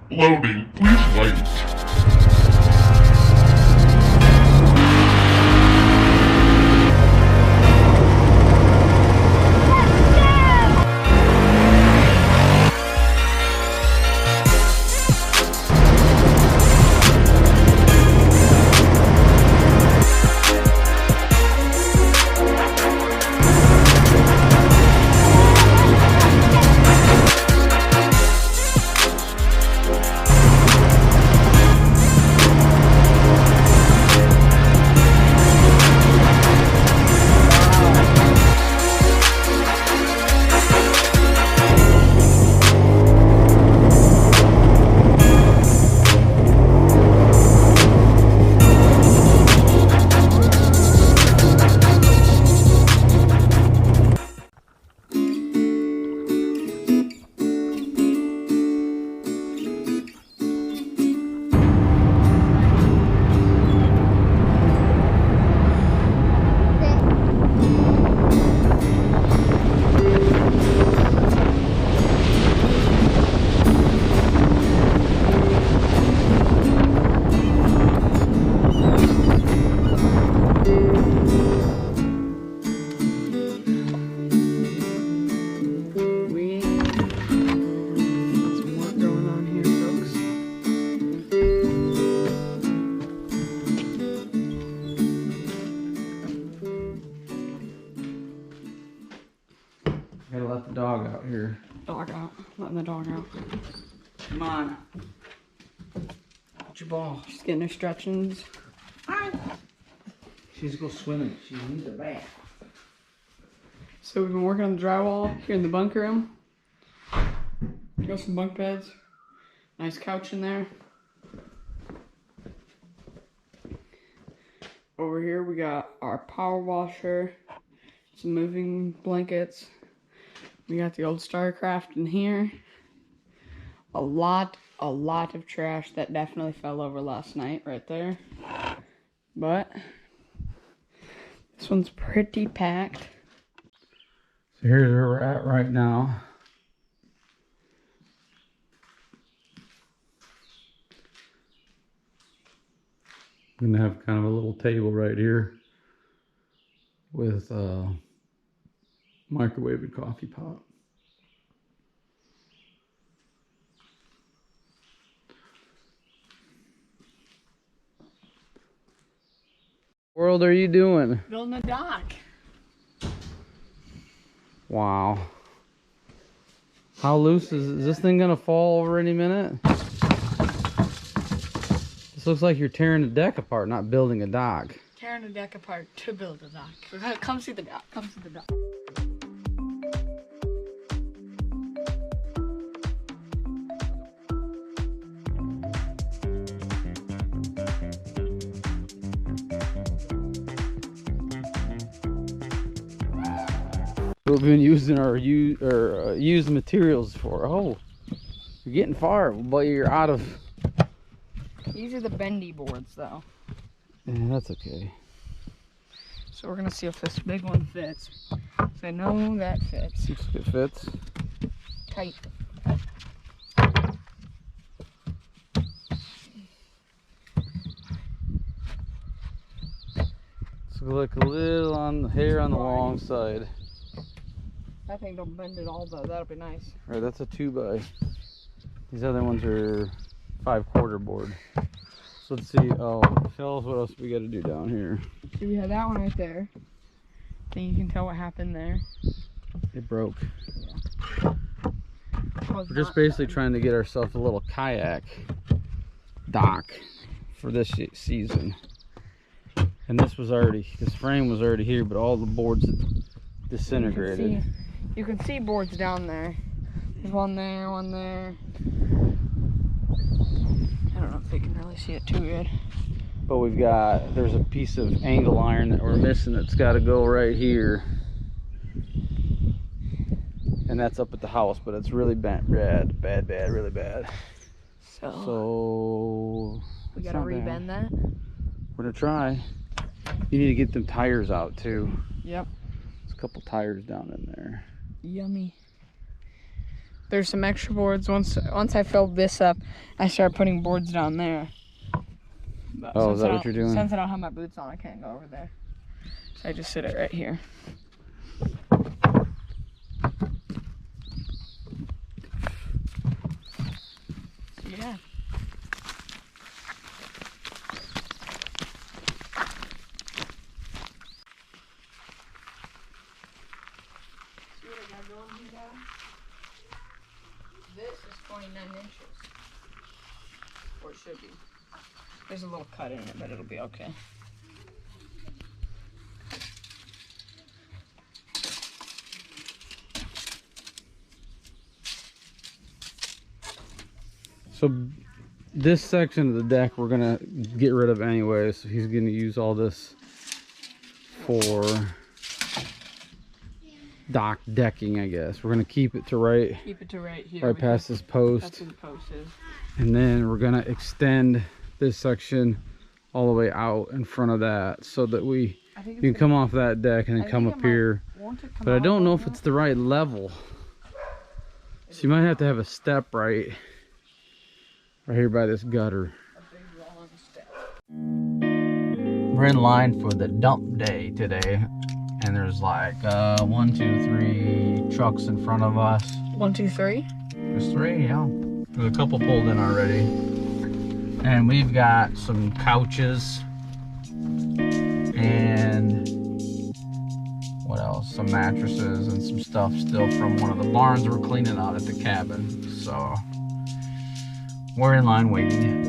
Loading, please wait. Gotta let the dog out here. Dog out. Letting the dog out. Come on. What's your ball? She's getting her stretchings. She's go swimming. She needs a bath. So we've been working on the drywall here in the bunk room. Got some bunk beds. Nice couch in there. Over here we got our power washer. Some moving blankets. We got the old StarCraft in here. A lot of trash that definitely fell over last night right there. But this one's pretty packed. So here's where we're at right now. I'm gonna have kind of a little table right here with microwave coffee pot. What world are you doing? Building a dock. Wow. How loose is this thing gonna fall over any minute? This looks like you're tearing the deck apart, not building a dock. Tearing the deck apart to build a dock. Come see the dock. Come see the dock. What we've been using our used materials for. Oh, you're getting far, but you're out of. These are the bendy boards, though. Yeah, that's okay. So we're gonna see if this big one fits. So I know that fits. Looks like it fits. Tight. It's like a little on the hair on the long side. That thing don't bend at all, though. That'll be nice. All right, that's a 2x. These other ones are 5/4 board. So let's see. Oh, tell us what else we got to do down here. So we have that one right there. Then you can tell what happened there. It broke. Yeah. We're just basically trying to get ourselves a little kayak dock for this season. And this frame was already here, but all the boards had disintegrated. You can see boards down there. There's one there, one there. I don't know if they can really see it too good. But there's a piece of angle iron that we're missing. It's got to go right here. And that's up at the house, but it's really bad, really bad. So we gotta rebend that. We're gonna try. You need to get them tires out too. Yep. There's a couple tires down in there. Yummy. there's some extra boards. Once I filled this up, I started putting boards down there. But Oh, is that what you're doing? Since I don't have my boots on, I can't go over there. So I just sit it right here. Yeah. See what I got going here, guys? This is 29 inches. Or it should be. There's a little cut in it, but it'll be okay. So this section of the deck we're gonna get rid of anyway, so he's gonna use all this for dock decking, I guess. We're gonna keep it to right here. right past this post. That's where the post is. And then we're gonna extend this section all the way out in front of that, so that you can come off that deck and then come up here. But I don't know if it's the right level. So you might have to have a step right here by this gutter. We're in line for the dump day today, and there's like 1, 2, 3 trucks in front of us. 1, 2, 3. There's 3, yeah. There's a couple pulled in already, and we've got some couches and what else? Some mattresses and some stuff still from one of the barns we're cleaning out at the cabin. So we're in line waiting.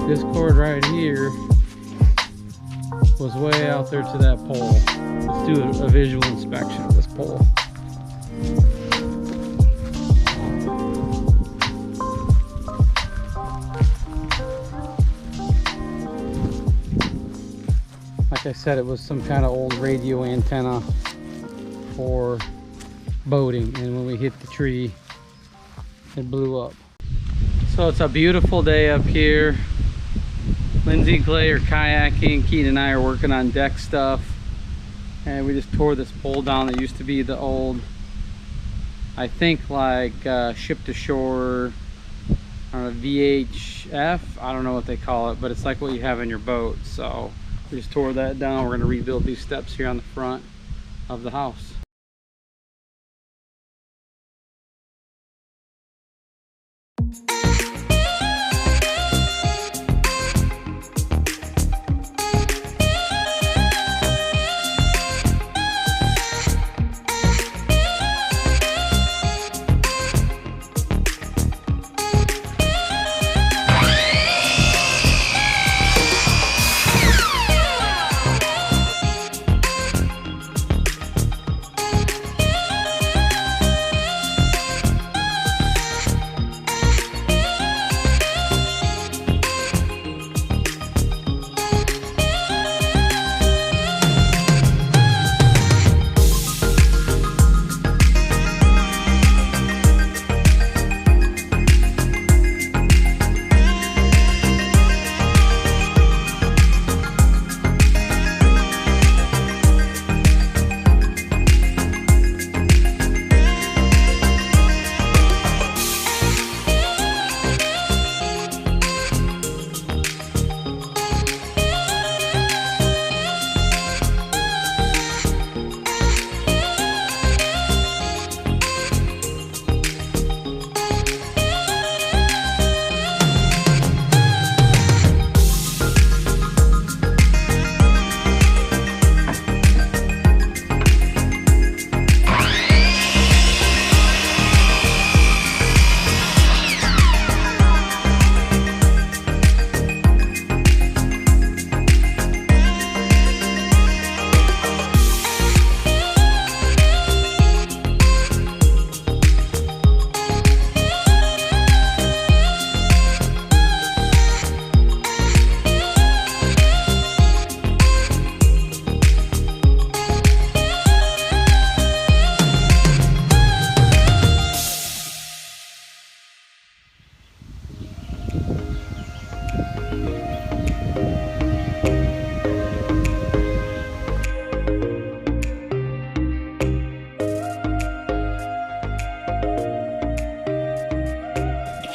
This cord right here was way out there to that pole. Let's do a visual inspection of this pole. Like I said, it was some kind of old radio antenna for boating, and when we hit the tree, it blew up. So it's a beautiful day up here. Lindsay and Clay are kayaking. Keaton and I are working on deck stuff. And we just tore this pole down that used to be the old, I think like ship to shore, I don't know, VHF. I don't know what they call it, but it's like what you have in your boat. So we just tore that down. We're going to rebuild these steps here on the front of the house.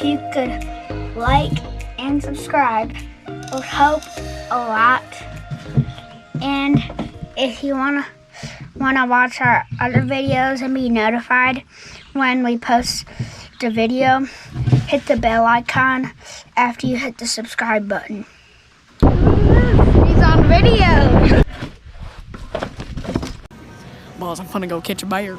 if you could like and subscribe, it would help a lot. And if you wanna watch our other videos and be notified when we post the video, hit the bell icon after you hit the subscribe button. He's on video. Balls, I'm gonna go catch a bear.